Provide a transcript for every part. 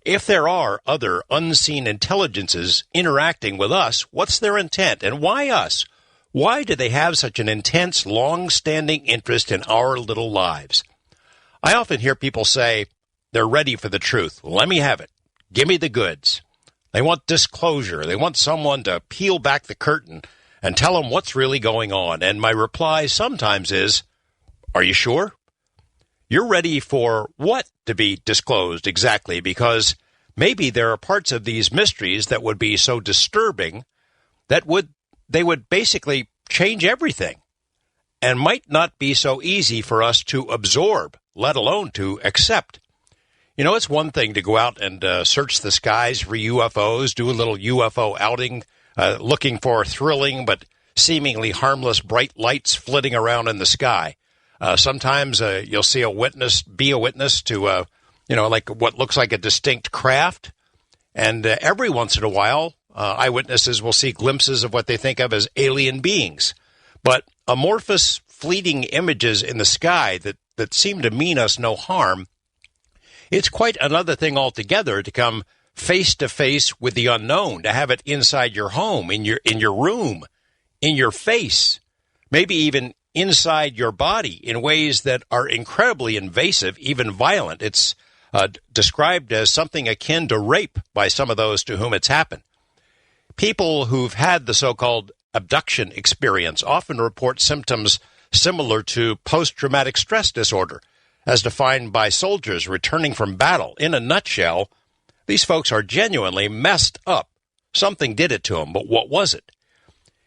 If there are other unseen intelligences interacting with us, what's their intent, and why us? Why do they have such an intense, long-standing interest in our little lives? I often hear people say they're ready for the truth. Let me have it. Give me the goods. They want disclosure. They want someone to peel back the curtain and tell them what's really going on. And my reply sometimes is, are you sure? You're ready for what to be disclosed exactly, because maybe there are parts of these mysteries that would be so disturbing that they would basically change everything and might not be so easy for us to absorb, let alone to accept. You know, it's one thing to go out and search the skies for UFOs, do a little UFO outing, looking for thrilling but seemingly harmless bright lights flitting around in the sky. Sometimes you'll see be a witness to, like what looks like a distinct craft. And every once in a while, eyewitnesses will see glimpses of what they think of as alien beings. But amorphous, fleeting images in the sky that seem to mean us no harm, it's quite another thing altogether to come face to face with the unknown, to have it inside your home, in your room, in your face, maybe even inside your body in ways that are incredibly invasive, even violent. It's described as something akin to rape by some of those to whom it's happened. People who've had the so-called abduction experience often report symptoms similar to post-traumatic stress disorder, as defined by soldiers returning from battle. In a nutshell, these folks are genuinely messed up. Something did it to them, but what was it?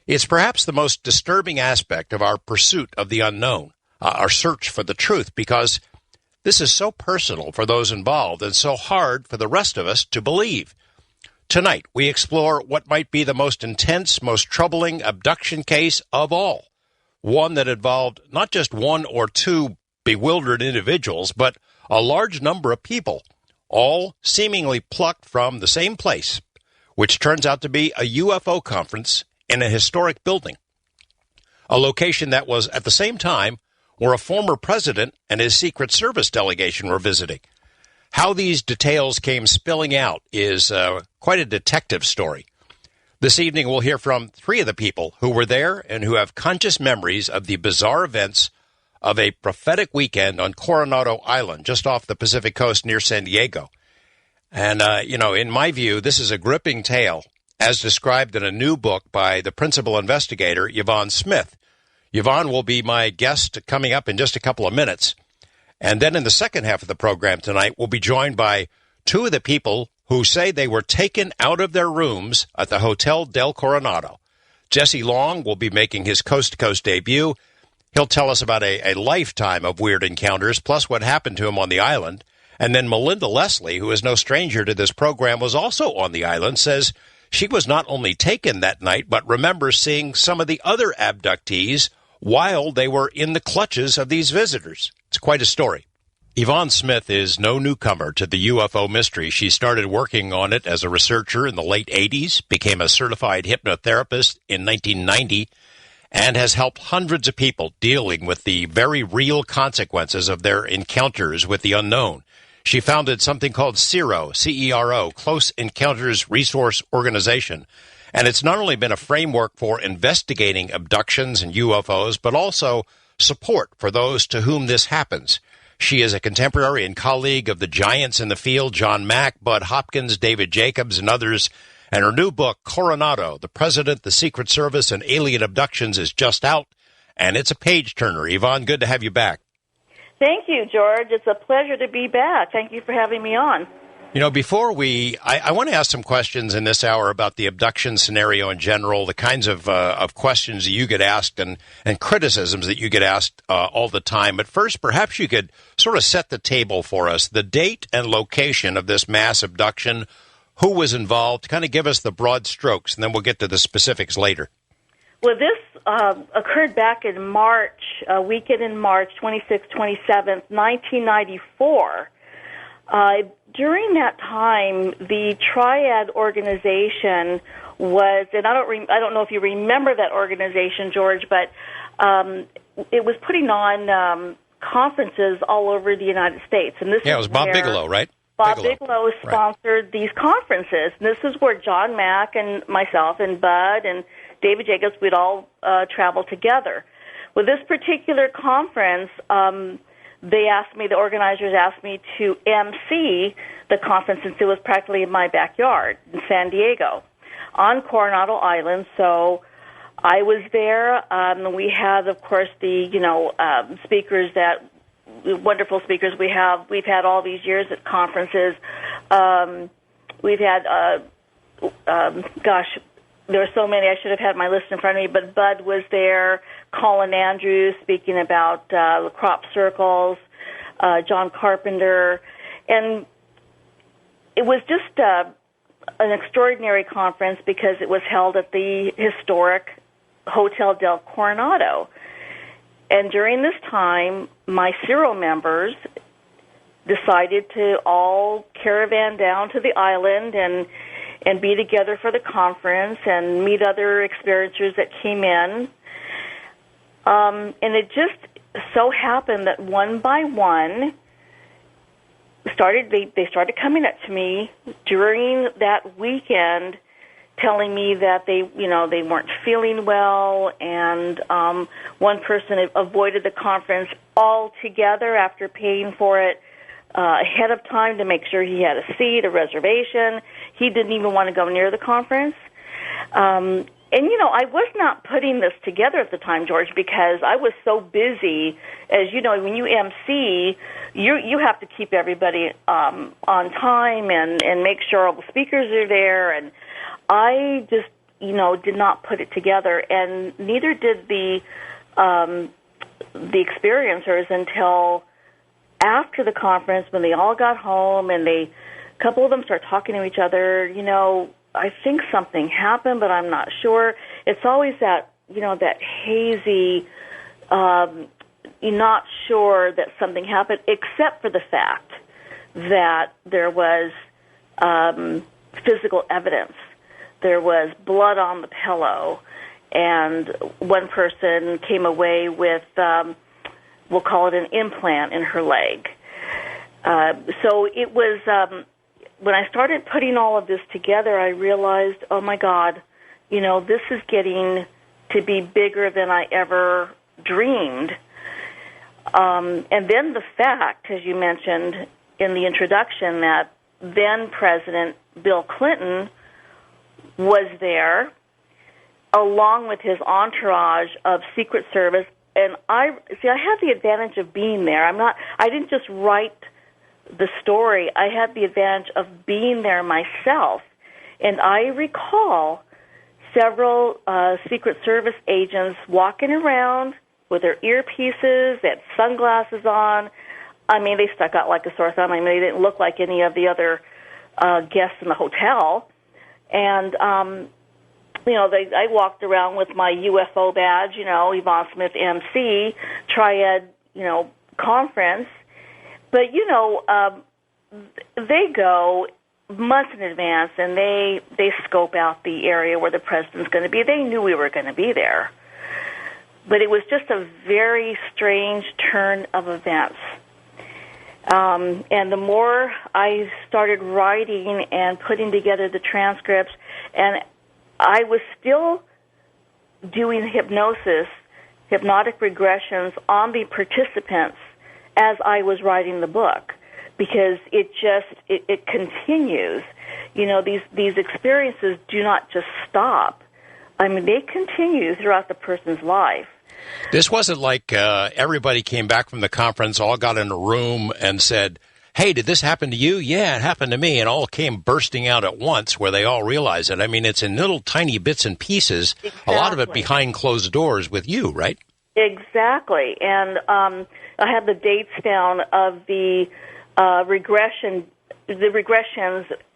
It's perhaps the most disturbing aspect of our pursuit of the unknown, our search for the truth, because this is so personal for those involved and so hard for the rest of us to believe. Tonight, we explore what might be the most intense, most troubling abduction case of all, one that involved not just one or two bewildered individuals, but a large number of people, all seemingly plucked from the same place, which turns out to be a UFO conference in a historic building, a location that was at the same time where a former president and his Secret Service delegation were visiting. How these details came spilling out is quite a detective story. This evening we'll hear from three of the people who were there and who have conscious memories of the bizarre events of a prophetic weekend on Coronado Island, just off the Pacific coast near San Diego. And, in my view, this is a gripping tale, as described in a new book by the principal investigator, Yvonne Smith. Yvonne will be my guest coming up in just a couple of minutes. And then in the second half of the program tonight, we'll be joined by two of the people who say they were taken out of their rooms at the Hotel del Coronado. Jesse Long will be making his coast-to-coast debut. He'll tell us about a lifetime of weird encounters, plus what happened to him on the island. And then Melinda Leslie, who is no stranger to this program, was also on the island, says she was not only taken that night, but remembers seeing some of the other abductees while they were in the clutches of these visitors. It's quite a story. Yvonne Smith is no newcomer to the UFO mystery. She started working on it as a researcher in the late 80s, became a certified hypnotherapist in 1990, and has helped hundreds of people dealing with the very real consequences of their encounters with the unknown. She founded something called CERO, C-E-R-O, Close Encounters Resource Organization. And it's not only been a framework for investigating abductions and UFOs, but also support for those to whom this happens. She is a contemporary and colleague of the giants in the field, John Mack, Bud Hopkins, David Jacobs, and others. And her new book, Coronado, The President, the Secret Service, and Alien Abductions, is just out, and it's a page-turner. Yvonne, good to have you back. Thank you, George. It's a pleasure to be back. Thank you for having me on. You know, before I want to ask some questions in this hour about the abduction scenario in general, the kinds of questions that you get asked and criticisms that you get asked all the time. But first, perhaps you could sort of set the table for us, the date and location of this mass abduction, who was involved, kind of give us the broad strokes, and then we'll get to the specifics later. Well, this occurred back in March, a weekend in March, 26th, 27th, 1994. During that time, the Triad organization was, and I don't know if you remember that organization, George, but it was putting on conferences all over the United States. And this it was Bob Bigelow, right? Bob Bigelow sponsored these conferences. And this is where John Mack and myself and Bud and David Jacobs, we'd all travel together. With this particular conference, the organizers asked me to MC the conference, since it was practically in my backyard in San Diego on Coronado Island. So I was there. We had, of course, the speakers wonderful speakers we've had all these years at conferences. We've had there were so many. I should have had my list in front of me, but Bud was there. Colin Andrews speaking about crop circles. John Carpenter, and it was just an extraordinary conference because it was held at the historic Hotel del Coronado. And during this time, my Ciro members decided to all caravan down to the island and be together for the conference and meet other experiencers that came in. And it just so happened that one by one they started coming up to me during that weekend, telling me that they weren't feeling well, and one person avoided the conference altogether after paying for it ahead of time to make sure he had a seat, a reservation. He didn't even want to go near the conference. And, I was not putting this together at the time, George, because I was so busy. As you know, when you MC, you have to keep everybody on time and make sure all the speakers are there. And I just, did not put it together, and neither did the experiencers until after the conference, when they all got home and a couple of them started talking to each other. I think something happened, but I'm not sure. It's always that, that hazy, not sure that something happened, except for the fact that there was physical evidence. There was blood on the pillow, and one person came away with, we'll call it an implant in her leg. So it was... when I started putting all of this together, I realized, oh, my God, this is getting to be bigger than I ever dreamed. And then the fact, as you mentioned in the introduction, that then-President Bill Clinton was there, along with his entourage of Secret Service. And I had the advantage of being there. I didn't just write the story. I had the advantage of being there myself, and I recall several Secret Service agents walking around with their earpieces, they had sunglasses on. I mean, they stuck out like a sore thumb. I mean, they didn't look like any of the other guests in the hotel. And I walked around with my UFO badge, Yvonne Smith MC, Triad, conference. But, they go months in advance, and they scope out the area where the president's going to be. They knew we were going to be there. But it was just a very strange turn of events. And the more I started writing and putting together the transcripts, and I was still doing hypnotic regressions on the participants as I was writing the book, because it continues. These experiences do not just stop. I mean, they continue throughout the person's life. This wasn't like everybody came back from the conference, all got in a room and said, hey, did this happen to you? Yeah, it happened to me, and all came bursting out at once where they all realize it. I mean, it's in little tiny bits and pieces, exactly. A lot of it behind closed doors with you, right? Exactly. And I have the dates down of the regressions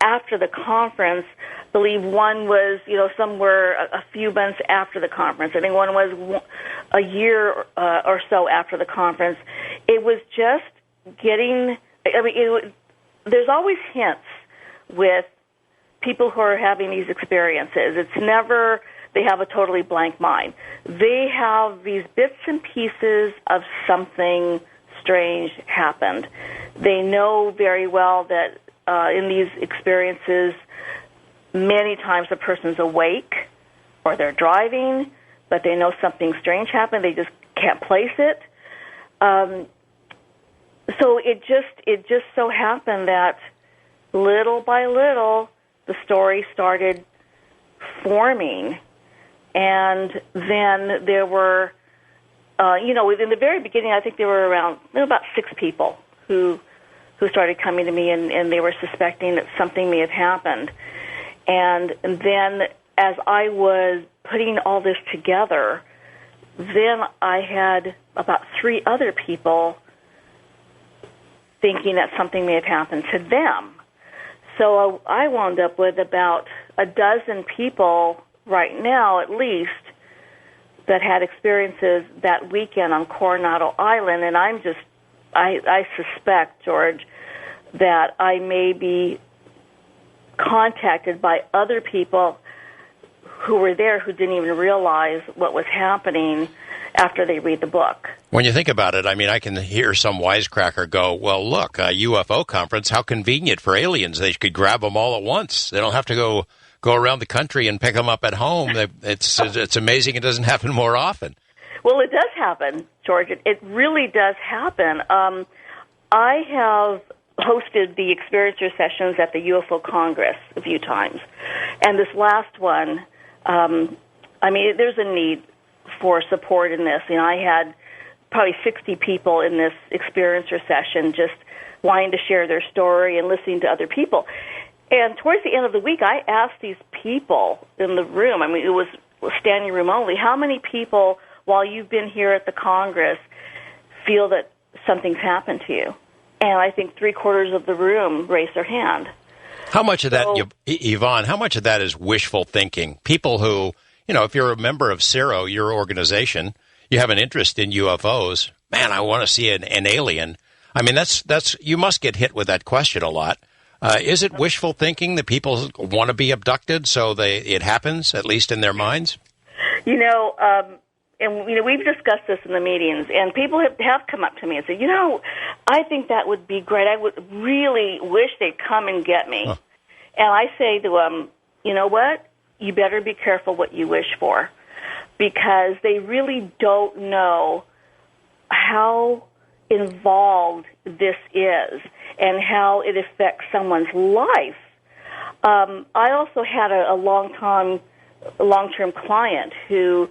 after the conference. I believe one was, somewhere a few months after the conference. I think one was a year or so after the conference. It was just getting, there's always hints with people who are having these experiences. It's never they have a totally blank mind. They have these bits and pieces of something strange happened. They know very well that in these experiences, many times a person's awake or they're driving, but they know something strange happened. They just can't place it. So it just so happened that little by little the story started forming, and then there were, in the very beginning, I think there were about 6 people who started coming to me, and they were suspecting that something may have happened. And then as I was putting all this together, then I had about 3 other people thinking that something may have happened to them. So I wound up with about a dozen people right now, at least, that had experiences that weekend on Coronado Island, and I suspect, George, that I may be contacted by other people who were there who didn't even realize what was happening after they read the book. When you think about it, I mean, I can hear some wisecracker go, well, look, a UFO conference, how convenient for aliens. They could grab them all at once. They don't have to go around the country and pick them up at home. It's amazing it doesn't happen more often. Well, it does happen, George. It really does happen. I have hosted the experiencer sessions at the UFO Congress a few times. And this last one, there's a need for support in this. I had probably 60 people in this experiencer session just wanting to share their story and listening to other people. And towards the end of the week, I asked these people in the room, it was standing room only, how many people, while you've been here at the Congress, feel that something's happened to you? And I think 3/4 of the room raised their hand. How much of that, Yvonne, how much of that is wishful thinking? People who, if you're a member of CERO, your organization, you have an interest in UFOs, man, I want to see an alien. I mean, that's you must get hit with that question a lot. Is it wishful thinking that people want to be abducted, so it happens, at least in their minds? We've discussed this in the meetings, and people have come up to me and said, I think that would be great. I would really wish they'd come and get me. Huh. And I say to them, you know what? You better be careful what you wish for, because they really don't know how involved this is and how it affects someone's life. I also had a long-term client who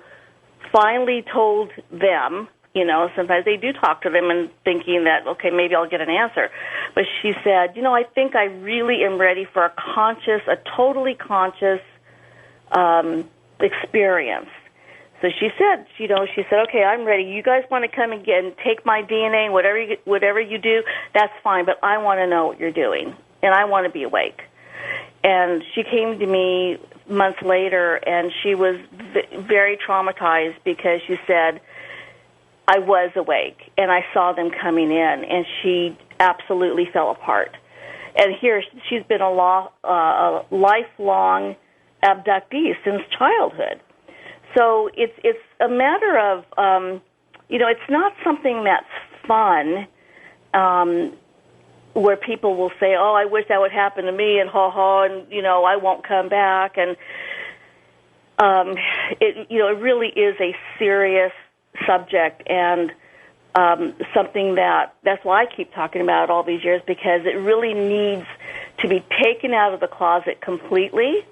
finally told them, sometimes they do talk to them and thinking that, okay, maybe I'll get an answer. But she said, I think I really am ready for a totally conscious experience. So she said, okay, I'm ready. You guys want to come and take my DNA and whatever you do, that's fine, but I want to know what you're doing, and I want to be awake. And she came to me months later, and she was very traumatized because she said, I was awake, and I saw them coming in, and she absolutely fell apart. And here, she's been a lifelong abductee since childhood. So it's a matter of, it's not something that's fun, where people will say, oh, I wish that would happen to me, and ha-ha, and, I won't come back. And, it really is a serious subject, and something that's why I keep talking about it all these years, because it really needs to be taken out of the closet completely.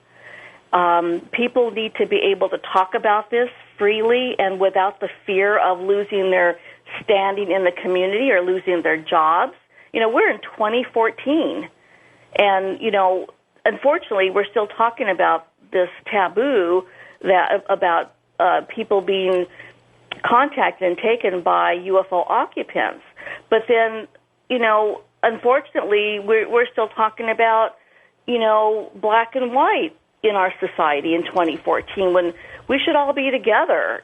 People need to be able to talk about this freely and without the fear of losing their standing in the community or losing their jobs. We're in 2014, and, unfortunately, we're still talking about this taboo about people being contacted and taken by UFO occupants. But then, unfortunately, we're still talking about, black and white in our society in 2014 when we should all be together.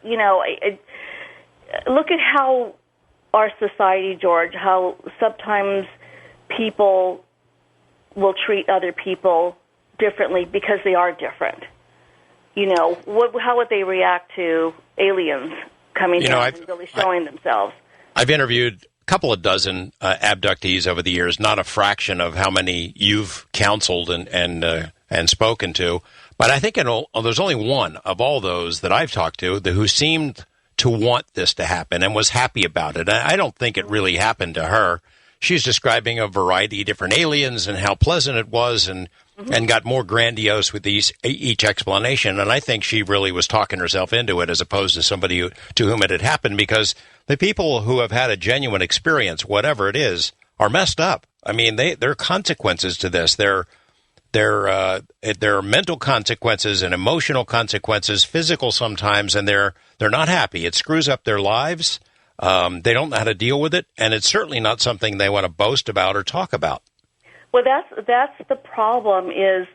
Look at how our society, George, how sometimes people will treat other people differently because they are different. How would they react to aliens coming down and really showing themselves? I've interviewed couple of dozen abductees over the years, not a fraction of how many you've counseled and spoken to. But I think there's only one of all those that I've talked to who seemed to want this to happen and was happy about it. I don't think it really happened to her. She's describing a variety of different aliens and how pleasant it was, and got more grandiose with each explanation. And I think she really was talking herself into it as opposed to somebody to whom it had happened, because the people who have had a genuine experience, whatever it is, are messed up. I mean, there are consequences to this. There are mental consequences and emotional consequences, physical sometimes, and they're not happy. It screws up their lives. They don't know how to deal with it, and it's certainly not something they want to boast about or talk about. Well, that's the problem. Is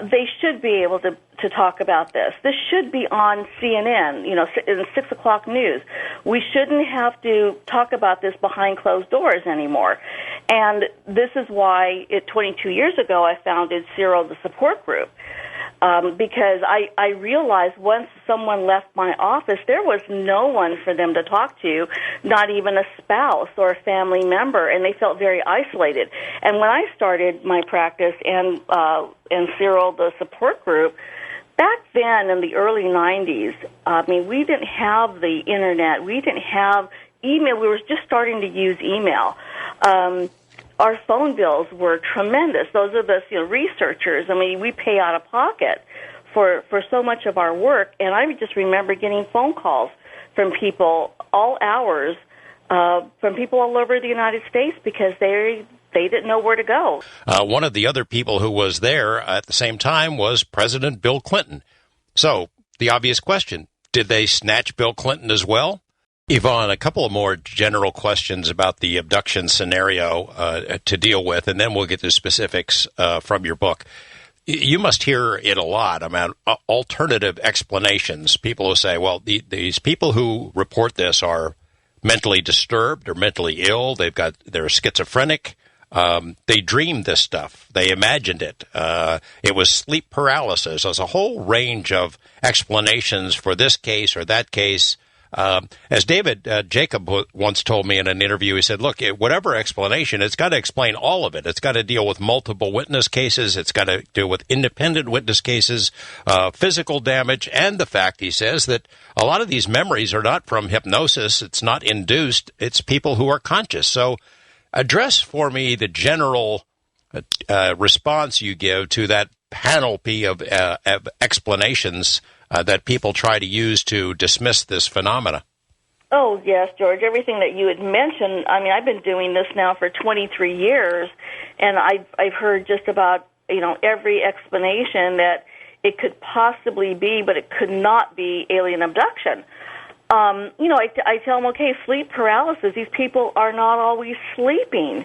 they should be able to talk about this. This should be on CNN, in 6 o'clock news. We shouldn't have to talk about this behind closed doors anymore. And this is why 22 years ago I founded Cyril, the support group. Because I realized once someone left my office, there was no one for them to talk to, not even a spouse or a family member, and they felt very isolated. And when I started my practice and Cyril, the support group, back then in the early 90s, we didn't have the Internet. We didn't have email. We were just starting to use email. Our phone bills were tremendous. Those of us, researchers, we pay out of pocket for so much of our work. And I just remember getting phone calls from people all hours, from people all over the United States, because they didn't know where to go. One of the other people who was there at the same time was President Bill Clinton. So the obvious question, did they snatch Bill Clinton as well? Yvonne, a couple of more general questions about the abduction scenario to deal with, and then we'll get to specifics from your book. You must hear it a lot about alternative explanations. People who say, well, these people who report this are mentally disturbed or mentally ill. They're schizophrenic. They dreamed this stuff. They imagined it. It was sleep paralysis. There's a whole range of explanations for this case or that case. As David Jacob once told me in an interview, he said, look, whatever explanation, it's got to explain all of it. It's got to deal with multiple witness cases. It's got to deal with independent witness cases, physical damage, and the fact, he says, that a lot of these memories are not from hypnosis. It's not induced. It's people who are conscious. So address for me the general response you give to that panoply of explanations that people try to use to dismiss this phenomena. Oh, yes, George. Everything that you had mentioned, I've been doing this now for 23 years, and I've heard just about, every explanation that it could possibly be, but it could not be alien abduction. I tell them, okay, sleep paralysis, these people are not always sleeping.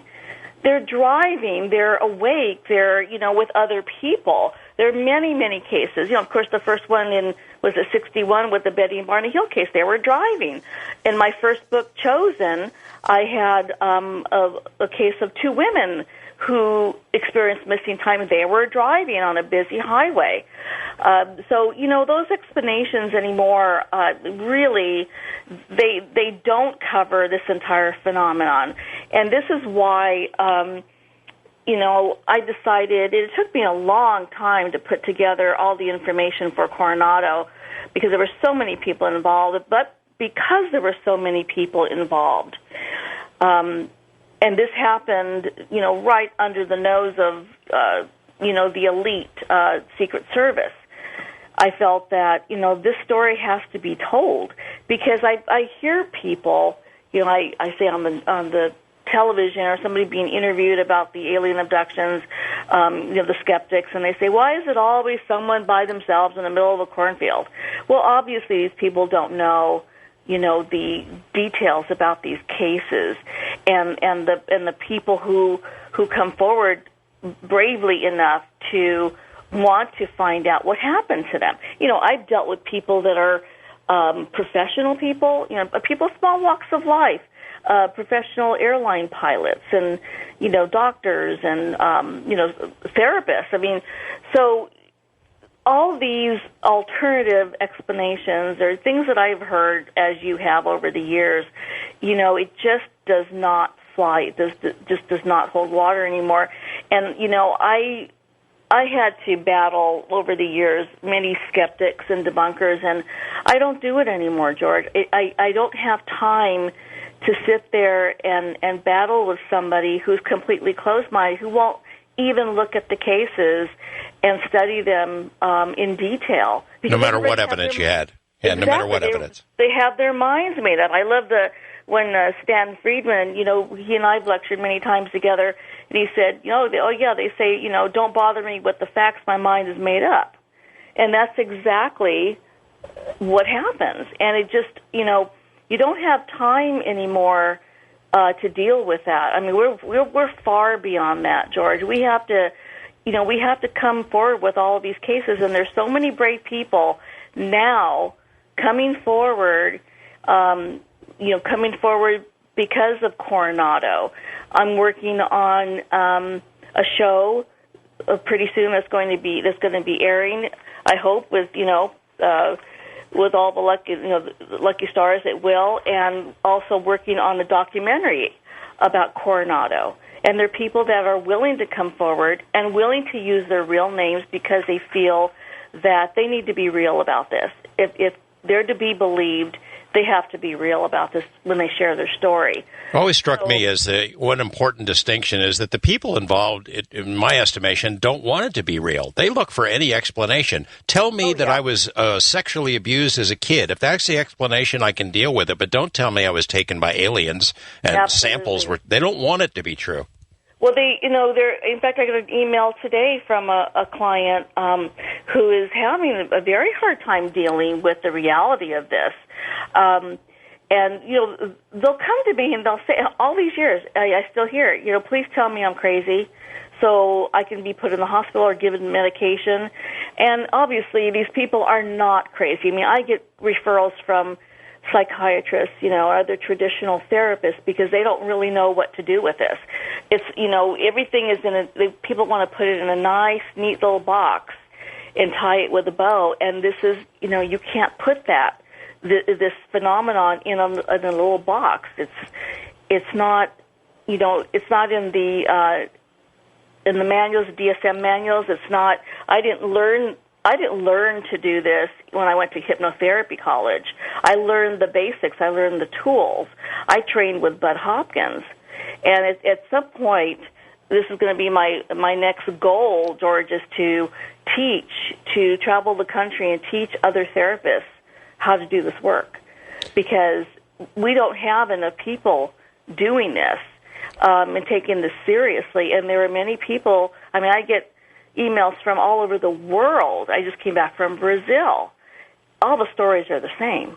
They're driving, they're awake, they're, with other people. There are many, many cases. Of course, the first one was 61 with the Betty and Barney Hill case. They were driving. In my first book, Chosen, I had a case of two women who experienced missing time. They were driving on a busy highway. So, those explanations anymore, really, they don't cover this entire phenomenon. And this is why, I decided, it took me a long time to put together all the information for Coronado because there were so many people involved, but because there were so many people involved, and this happened, right under the nose of, the elite Secret Service, I felt that, this story has to be told because I hear people, I say on the television or somebody being interviewed about the alien abductions, the skeptics, and they say, why is it always someone by themselves in the middle of a cornfield? Well, obviously these people don't know, the details about these cases, and the people who come forward bravely enough to want to find out what happened to them. I've dealt with people that are professional people, people of small walks of life, professional airline pilots and, doctors and, therapists. So all these alternative explanations or things that I've heard, as you have over the years, it just does not fly. It just does not hold water anymore. And, I had to battle over the years many skeptics and debunkers, and I don't do it anymore, George. I don't have time to sit there and battle with somebody who's completely closed-minded, who won't even look at the cases and study them in detail. No matter what evidence you had. Yeah, exactly. No matter what evidence. They have their minds made up. I love when Stan Friedman, he and I've lectured many times together, and he said, they say, don't bother me with the facts, my mind is made up. And that's exactly what happens. And it just, you don't have time anymore to deal with that. I mean, we're far beyond that, George. We have to come forward with all of these cases, and there's so many brave people now coming forward, because of Coronado. I'm working on a show pretty soon that's going to be airing, I hope, with all the lucky stars it will, and also working on a documentary about Coronado. And there are people that are willing to come forward and willing to use their real names because they feel that they need to be real about this. If they're to be believed, they have to be real about this when they share their story. Always struck me as one important distinction is that the people involved, in my estimation, don't want it to be real. They look for any explanation. Tell me that I was sexually abused as a kid. If that's the explanation, I can deal with it. But don't tell me I was taken by aliens and samples were. They don't want it to be true. Well, in fact, I got an email today from a client who is having a very hard time dealing with the reality of this. And, they'll come to me and they'll say, all these years, I still hear it, please tell me I'm crazy so I can be put in the hospital or given medication. And obviously, these people are not crazy. I mean, I get referrals from psychiatrists, other traditional therapists, because they don't really know what to do with this. It's, everything is people want to put it in a nice, neat little box and tie it with a bow, and this is, you can't put this phenomenon in a little box. It's not, it's not in the manuals, DSM manuals. It's not. I didn't learn to do this when I went to hypnotherapy college. I learned the basics. I learned the tools. I trained with Bud Hopkins. And at some point, this is going to be my next goal, George, is to travel the country and teach other therapists how to do this work. Because we don't have enough people doing this and taking this seriously. And there are many people, I get emails from all over the world. I just came back from Brazil. All the stories are the same,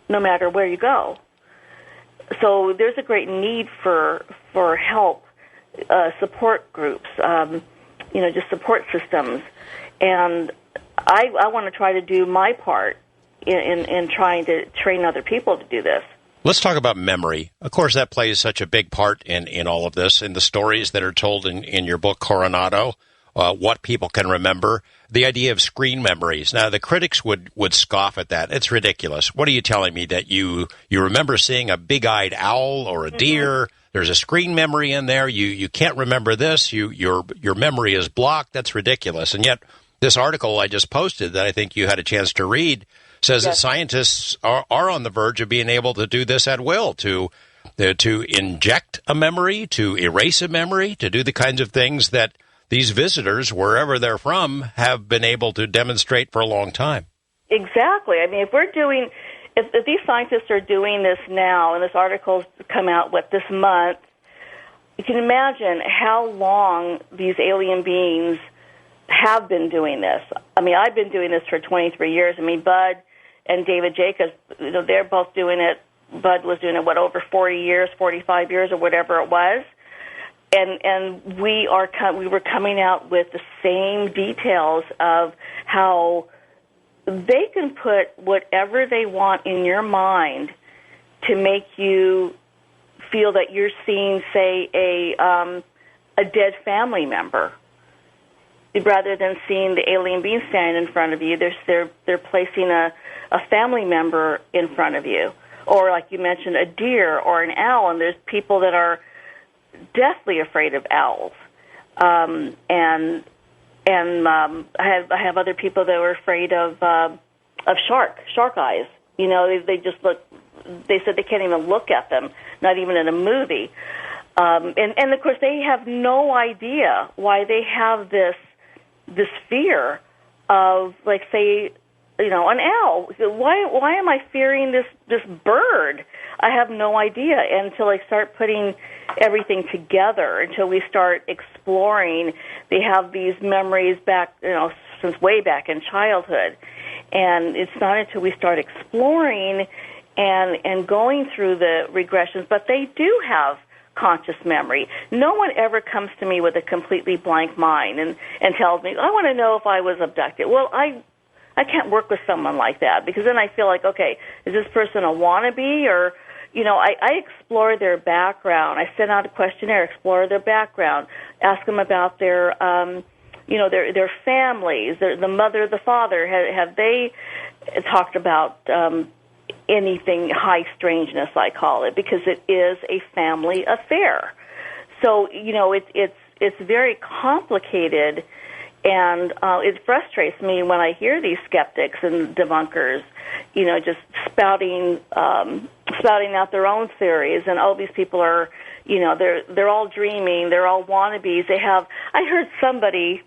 no matter where you go. So there's a great need for help, support groups, just support systems. And I want to try to do my part in trying to train other people to do this. Let's talk about memory. Of course, that plays such a big part in all of this, in the stories that are told in your book, Coronado. What people can remember, the idea of screen memories. Now, the critics would scoff at that. It's ridiculous. What are you telling me, that you remember seeing a big-eyed owl or a deer? There's a screen memory in there. You can't remember this. Your memory is blocked. That's ridiculous. And yet, this article I just posted that I think you had a chance to read says that scientists are on the verge of being able to do this at will, to inject a memory, to erase a memory, to do the kinds of things that these visitors, wherever they're from, have been able to demonstrate for a long time. Exactly. I mean, if these scientists are doing this now, and this article's come out, this month, you can imagine how long these alien beings have been doing this. I mean, I've been doing this for 23 years. I mean, Bud and David Jacobs, they're both doing it. Bud was doing it, over 40 years, 45 years, or whatever it was. And we were coming out with the same details of how they can put whatever they want in your mind to make you feel that you're seeing, say, a dead family member, rather than seeing the alien being standing in front of you. They're placing a family member in front of you, or like you mentioned, a deer or an owl. And there's people that are deathly afraid of owls, and I have other people that were afraid of shark eyes. You know, they just look. They said they can't even look at them, not even in a movie. And of course, they have no idea why they have this fear of, like, say, you know, an owl. Why am I fearing this bird? I have no idea until I start putting everything together, until we start exploring. They have these memories back, you know, since way back in childhood. And it's not until we start exploring and going through the regressions, but they do have conscious memory. No one ever comes to me with a completely blank mind and tells me, I want to know if I was abducted. Well, I can't work with someone like that, because then I feel like, okay, is this person a wannabe? Or, you know, I explore their background. I send out a questionnaire, explore their background, ask them about their, you know, their families, the mother, the father. Have they talked about anything high strangeness, I call it, because it is a family affair. So, you know, it's very complicated, and it frustrates me when I hear these skeptics and debunkers, you know, just spouting out their own theories, and these people are, you know, they're all dreaming, they're all wannabes. I heard somebody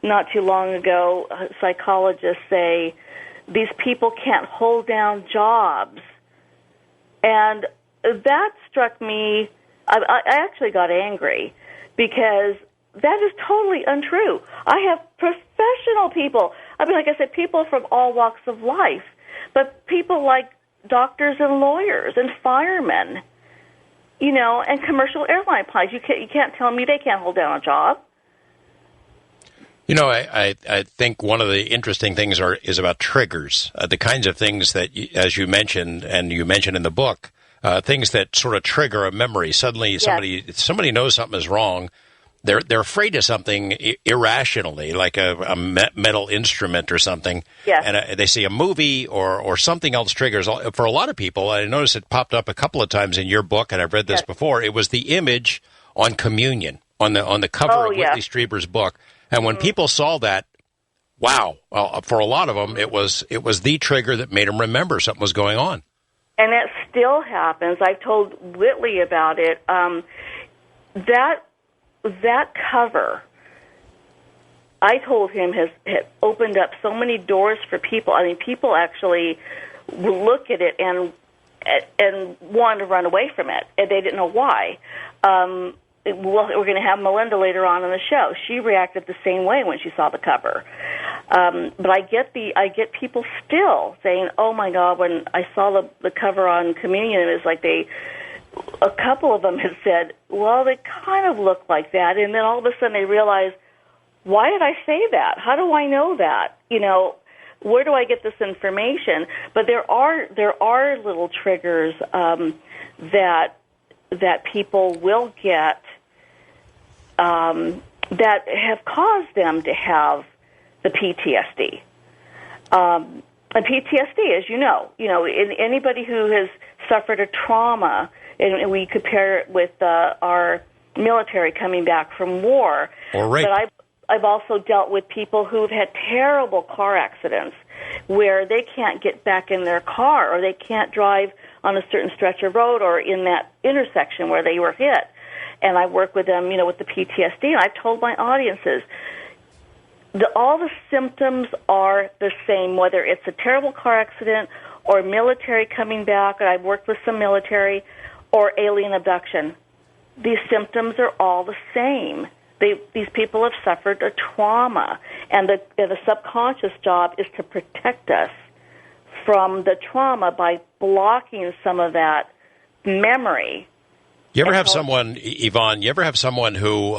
not too long ago, a psychologist, say, these people can't hold down jobs. And that struck me. I actually got angry, because that is totally untrue. I have professional people. I mean, like I said, people from all walks of life, but people like doctors and lawyers and firemen, you know, and commercial airline pilots. You can't tell me they can't hold down a job. You know, I think one of the interesting things is about triggers, the kinds of things that, as you mentioned, and you mentioned in the book, things that sort of trigger a memory. Suddenly, somebody knows something is wrong. They're afraid of something irrationally, like a metal instrument or something. Yes. And they see a movie or something else triggers. For a lot of people, I noticed it popped up a couple of times in your book, and I've read this before. It was the image on communion on the cover of Whitley Strieber's book. And when people saw that, wow! Well, for a lot of them, it was the trigger that made them remember something was going on. And that still happens. I've told Whitley about it. That cover, I told him, has opened up so many doors for people. I mean, people actually look at it and want to run away from it, and they didn't know why. We're going to have Melinda later on in the show. She reacted the same way when she saw the cover. But I get people still saying, "Oh my God!" When I saw the cover on Communion, it was like a couple of them had said, "Well, they kind of look like that," and then all of a sudden they realize, "Why did I say that? How do I know that? You know, where do I get this information?" But there are little triggers that people will get. That have caused them to have the PTSD. And PTSD, as you know, anybody who has suffered a trauma, and we compare it with our military coming back from war. Or rape. But I've also dealt with people who've had terrible car accidents where they can't get back in their car, or they can't drive on a certain stretch of road or in that intersection where they were hit. And I work with them, with the PTSD. And I've told my audiences, all the symptoms are the same, whether it's a terrible car accident or military coming back, and I've worked with some military, or alien abduction. These symptoms are all the same. These people have suffered a trauma, and the subconscious job is to protect us from the trauma by blocking some of that memory. You ever have someone, Yvonne, who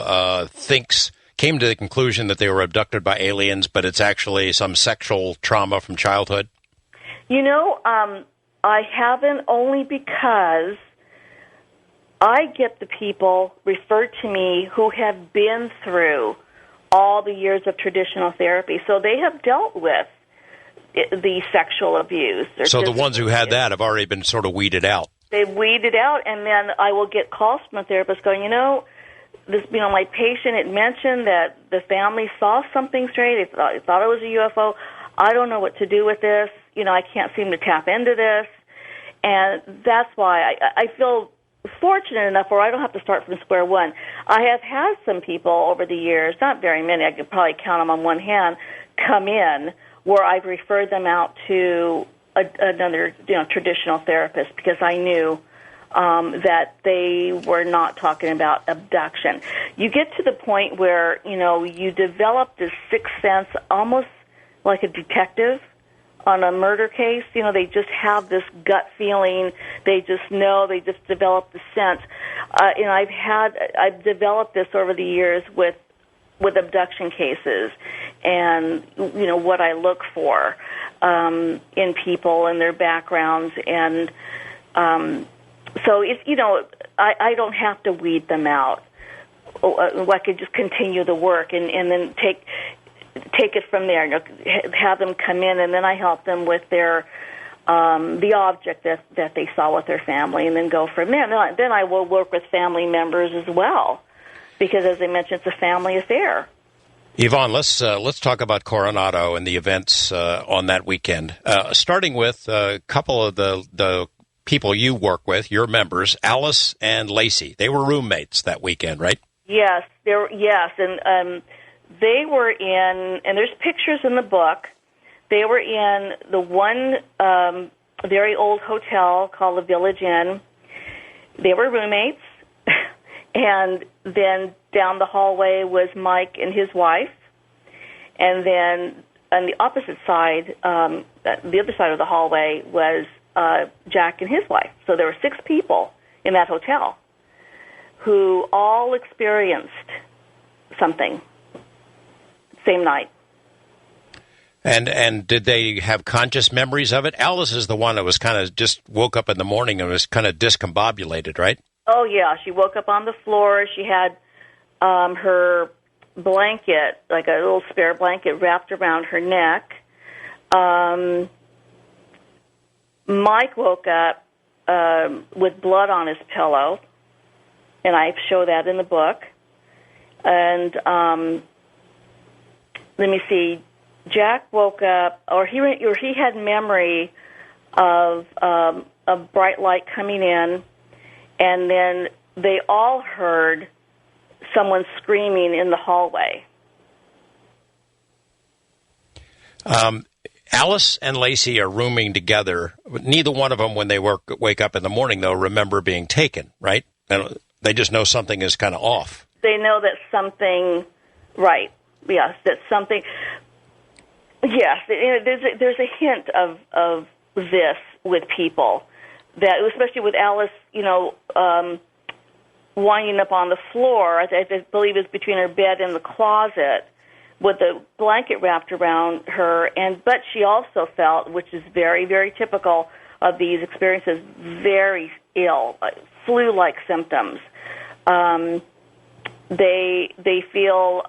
came to the conclusion that they were abducted by aliens, but it's actually some sexual trauma from childhood? I haven't, only because I get the people referred to me who have been through all the years of traditional therapy. So they have dealt with, the sexual abuse. So the ones who had that have already been sort of weeded out. They've weeded out, and then I will get calls from a therapist going, my patient had mentioned that the family saw something strange. They thought it was a UFO. I don't know what to do with this. I can't seem to tap into this. And that's why I feel fortunate enough where I don't have to start from square one. I have had some people over the years, not very many, I could probably count them on one hand, come in where I've referred them out to another traditional therapist because I knew that they were not talking about abduction. You get to the point where, you develop this sixth sense almost like a detective on a murder case. They just have this gut feeling. They just know. They just develop the sense. I've developed this over the years with abduction cases, and what I look for in people and their backgrounds, and so if I don't have to weed them out. I could just continue the work and then take it from there. Have them come in, and then I help them with their the object that they saw with their family, and then go from there. Then I will work with family members as well, because as I mentioned, it's a family affair. Yvonne, let's talk about Coronado and the events on that weekend. Starting with a couple of the people you work with, your members, Alice and Lacey. They were roommates that weekend, right? Yes, and they were in, and there's pictures in the book. They were in the one very old hotel called the Village Inn. They were roommates, and then down the hallway was Mike and his wife, and then on the opposite side, the other side of the hallway was Jack and his wife. So there were 6 people in that hotel who all experienced something same night. And did they have conscious memories of it? Alice is the one that was kind of just woke up in the morning and was kind of discombobulated, right? Oh, yeah. She woke up on the floor. She had her blanket, like a little spare blanket, wrapped around her neck. Mike woke up with blood on his pillow, and I show that in the book. And let me see. Jack woke up, or he had memory of a bright light coming in, and then they all heard someone screaming in the hallway. Alice and Lacey are rooming together. Neither one of them, when they wake up in the morning, though, remember being taken, right? They just know something is kind of off. They know that something, right, yes, that something, yes, there's a hint of this with people, that especially with Alice, winding up on the floor. I believe it's between her bed and the closet, with a blanket wrapped around her, but she also felt, which is very, very typical of these experiences, very ill, flu-like symptoms. They feel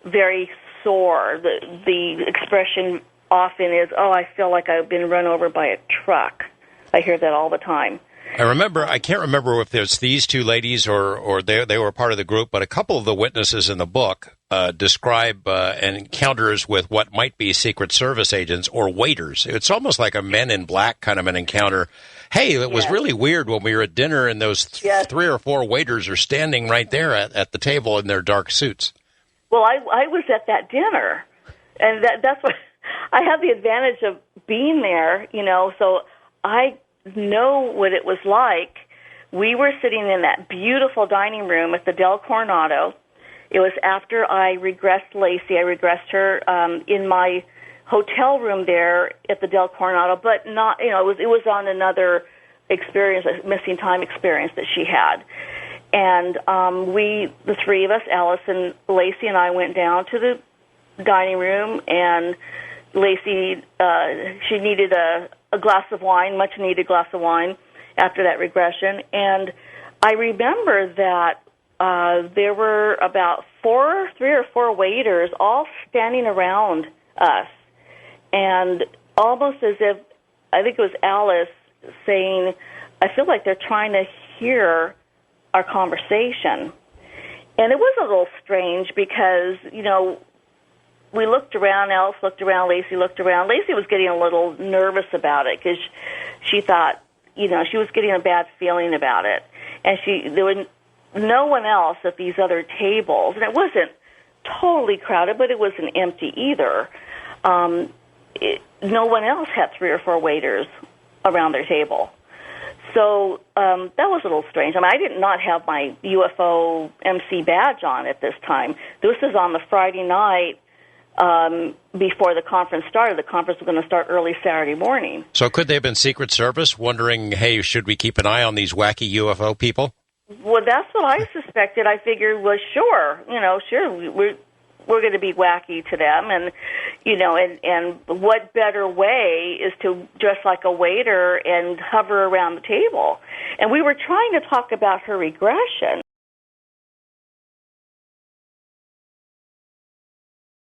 very sore. The expression often is, "Oh, I feel like I've been run over by a truck." I hear that all the time. I can't remember if there's these two ladies or they were part of the group, but a couple of the witnesses in the book describe encounters with what might be Secret Service agents or waiters. It's almost like a Men in Black kind of an encounter. Hey, it was really weird when we were at dinner and those 3 or 4 waiters are standing right there at the table in their dark suits. Well, I was at that dinner, and that's what I have the advantage of being there, so I know what it was like. We were sitting in that beautiful dining room at the Del Coronado. It was after I regressed Lacey. I regressed her in my hotel room there at the Del Coronado, but not, it was on another experience, a missing time experience that she had. And the 3 of us, Alice and Lacey and I, went down to the dining room, and Lacey, she needed a glass of wine, much-needed glass of wine after that regression. And I remember that there were about 3 or 4 waiters all standing around us. and almost as if, I think it was Alice saying, I feel like they're trying to hear our conversation. And it was a little strange because, we looked around, Alice looked around, Lacey looked around. Lacey was getting a little nervous about it because she thought, she was getting a bad feeling about it. And there was no one else at these other tables. And it wasn't totally crowded, but it wasn't empty either. No one else had 3 or 4 waiters around their table. So that was a little strange. I did not have my UFO MC badge on at this time. This was on the Friday night before the conference started. The conference was going to start early Saturday morning. So could they have been Secret Service wondering, hey, should we keep an eye on these wacky UFO people? Well, that's what I suspected. I figured, well, sure, we're going to be wacky to them, and and what better way is to dress like a waiter and hover around the table. And we were trying to talk about her regression.